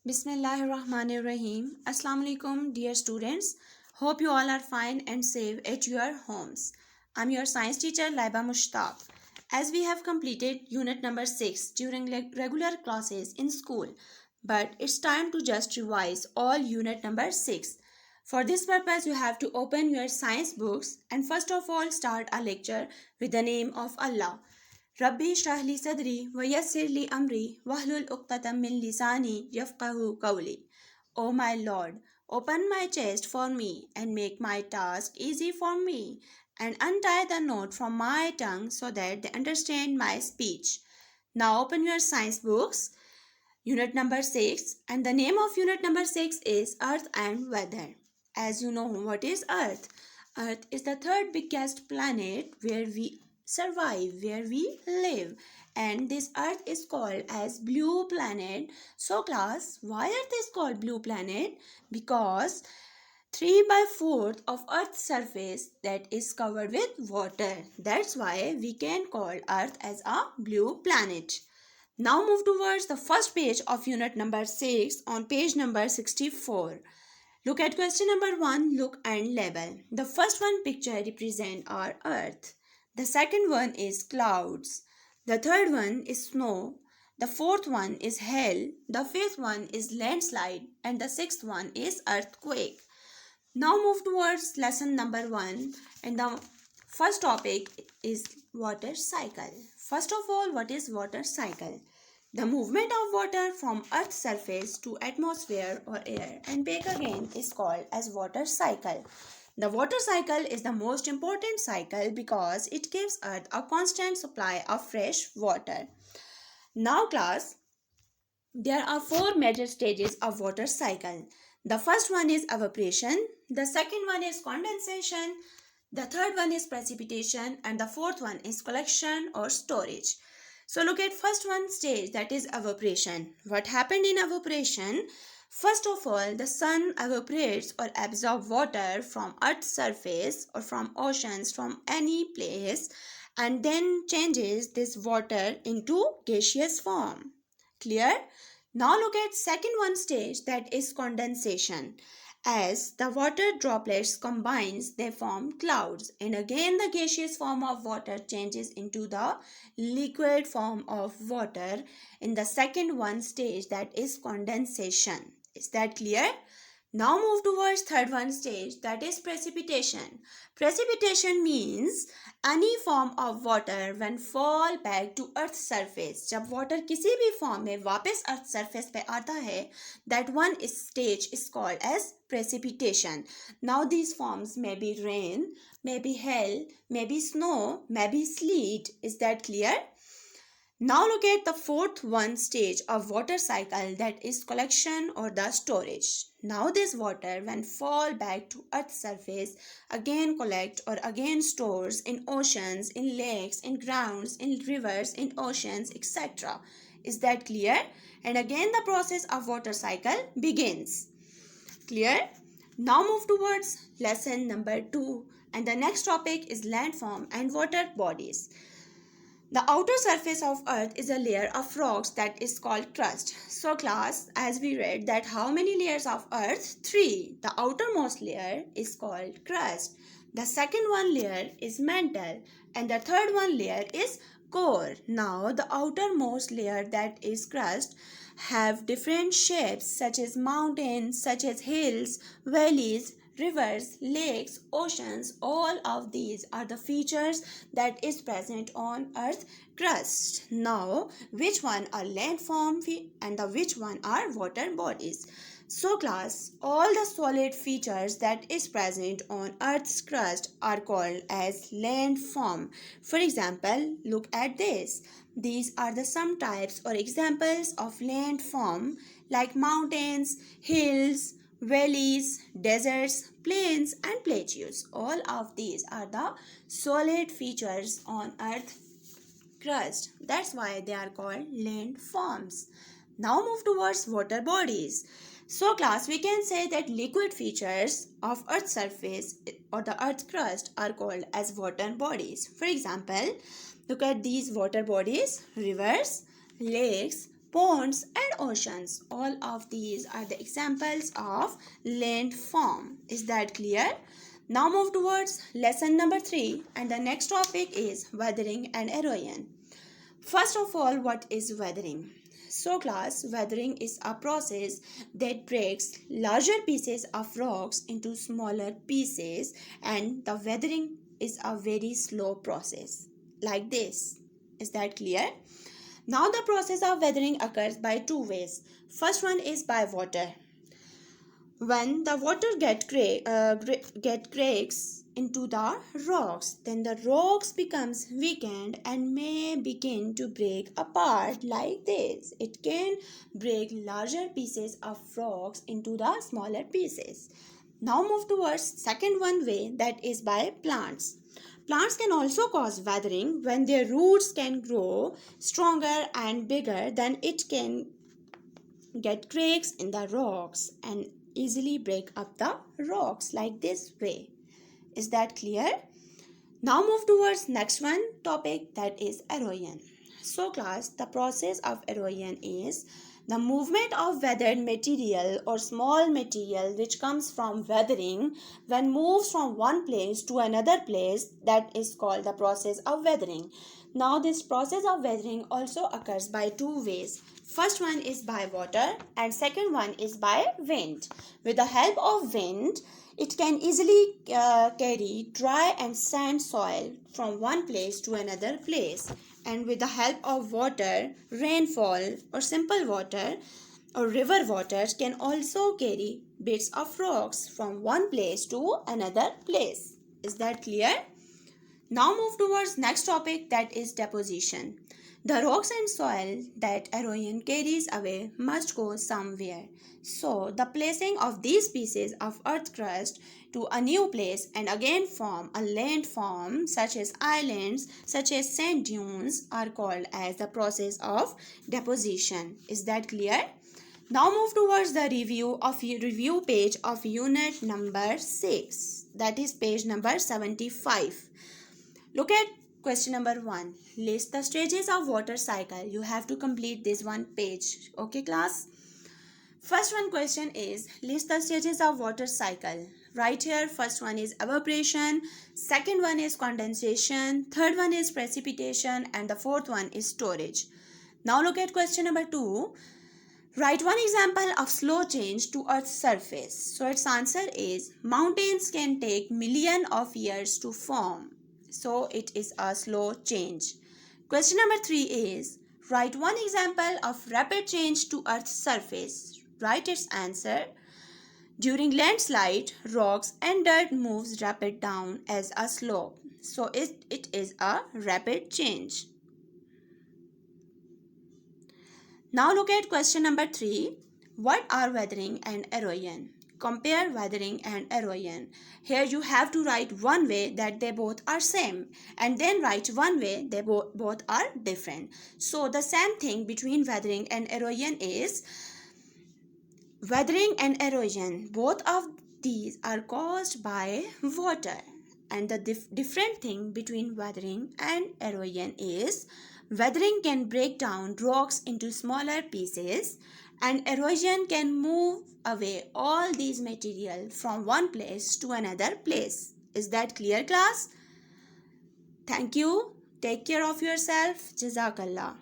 Bismillahirrahmanirrahim. Assalamu alaikum, dear students. Hope you all are fine and safe at your homes. I'm your science teacher, Laiba Mushtaq. As we have completed unit number 6 during regular classes in school, but it's time to just revise all unit number 6. For this purpose, you have to open your science books and first of all start a lecture with the name of Allah. रब्बी इश्रह ली सदरी वयस्सिर ली अमरी वहलुल उक़्दतम मिन लिसानी यफ़क़हू क़ौली. O my Lord, open my chest for me and make my task easy for me, and untie the knot from my tongue so that they understand my speech. Now open your science books, unit number 6, and the name of unit number 6 is Earth and Weather. As you know, what is Earth? Earth is the third biggest planet where we survive, where we live, and this Earth is called as blue planet. So class, why Earth is called blue planet? Because 3 by 4th of Earth's surface that is covered with water. That's why we can call Earth as a blue planet. Now move towards the first page of unit number 6 on page number 64. Look at question number 1, look and label. The first one picture represent our Earth. The second one is clouds. The third one is snow. The fourth one is hail. The fifth one is landslide. And the sixth one is earthquake. Now move towards lesson number 1. And the first topic is water cycle. First of all, what is water cycle? The movement of water from Earth's surface to atmosphere or air and back again is called as water cycle. The water cycle is the most important cycle because it gives Earth a constant supply of fresh water. Now class, there are 4 major stages of water cycle. The first one is evaporation, the second one is condensation, the third one is precipitation, and the fourth one is collection or storage. So look at first one stage, that is evaporation. What happened in evaporation? First of all, the sun evaporates or absorbs water from Earth's surface or from oceans, from any place, and then changes this water into gaseous form. Clear? Now look at second one stage, that is condensation. As the water droplets combines, they form clouds, and again the gaseous form of water changes into the liquid form of water in the second one stage, that is condensation. Is that clear? Now move towards third one stage, that is precipitation. Precipitation means any form of water when fall back to earth's surface. जब water किसी भी form में वापस earth surface पे आता है, that one stage is called as precipitation. Now these forms may be rain, may be hail, may be snow, may be sleet. Is that clear? Now look at the fourth one stage of water cycle, that is collection or the storage. Now this water when fall back to earth's surface again collect or again stores in oceans, in lakes, in grounds, in rivers, in oceans, etc. Is that clear? And again the process of water cycle begins. Clear? Now move towards lesson number 2, and the next topic is landform and water bodies. The outer surface of earth is a layer of rocks that is called crust. So class, as we read that how many layers of earth? 3. The outermost layer is called crust. The second one layer is mantle and the third one layer is core. Now the outermost layer, that is crust, have different shapes such as mountains, such as hills, valleys, rivers, lakes, oceans. All of these are the features that is present on earth crust. Now which one are landform and the which one are water bodies? So class, all the solid features that is present on earth's crust are called as landform. For example, look at this. These are the some types or examples of landform like mountains, hills, valleys, deserts, plains and plateaus. All of these are the solid features on earth crust. That's why they are called landforms. Now move towards water bodies. So class, we can say that liquid features of earth's surface or the earth crust are called as water bodies. For example, look at these water bodies: rivers, lakes, ponds, and oceans. All of these are the examples of landform. Is that clear? Now move towards lesson number 3, and the next topic is weathering and erosion. First of all, what is weathering? So class, weathering is a process that breaks larger pieces of rocks into smaller pieces, and the weathering is a very slow process like this. Is that clear? Now the process of weathering occurs by two ways. First one is by water. When the water get cracks into the rocks, then the rocks becomes weakened and may begin to break apart like this. It can break larger pieces of rocks into the smaller pieces. Now move towards second one way, that is by plants. Plants can also cause weathering when their roots can grow stronger and bigger, then it can get cracks in the rocks and easily break up the rocks like this way. Is that clear? Now move towards next one topic, that is erosion. So class, the process of erosion is the movement of weathered material or small material which comes from weathering when moves from one place to another place, that is called the process of weathering. Now this process of weathering also occurs by two ways. First one is by water and second one is by wind. With the help of wind, it can easily carry dry and sand soil from one place to another place. And with the help of water, rainfall or simple water or river waters can also carry bits of rocks from one place to another place. Is that clear? Now move towards next topic, that is deposition. The rocks and soil that erosion carries away must go somewhere. So the placing of these pieces of earth crust to a new place and again form a landform such as islands, such as sand dunes, are called as the process of deposition. Is that clear? Now move towards the review page of unit number 6. That is page number 75. Look at question number 1. List the stages of water cycle. You have to complete this one page. Okay class? First one question is list the stages of water cycle. Right here, first one is evaporation, second one is condensation, third one is precipitation, and the fourth one is storage. Now look at question number 2. Write one example of slow change to Earth's surface. So its answer is mountains can take millions of years to form. So it is a slow change. Question number 3 is write one example of rapid change to Earth's surface. Write its answer. During landslide, rocks and dirt moves rapid down as a slope. So it is a rapid change. Now look at question number 3. What are weathering and erosion? Compare weathering and erosion. Here you have to write one way that they both are same, and then write one way they both are different. So the same thing between weathering and erosion is weathering and erosion. Both of these are caused by water, and the different thing between weathering and erosion is weathering can break down rocks into smaller pieces and erosion can move away all these material from one place to another place. Is that clear class? Thank you. Take care of yourself. Jazakallah.